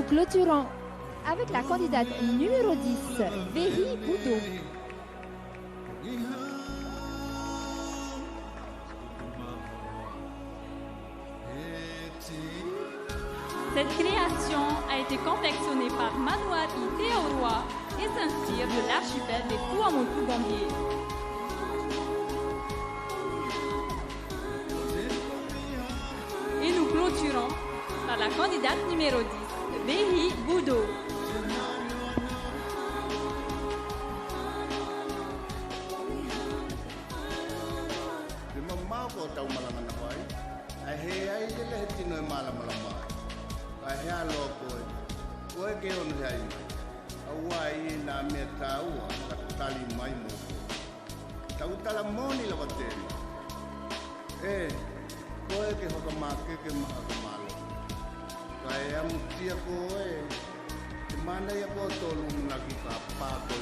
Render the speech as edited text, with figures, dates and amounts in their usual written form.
clôturons avec la candidate numéro 10, Vehi Boudou. Cette création a été confectionnée par Manouari Théoroy et s'inspire de l'archipel des Tuamotu-Gambier. Et nous clôturons par la candidate numéro 10, Vehi Boudou. Kaya mutia ko mana ya botol lagi kapal ko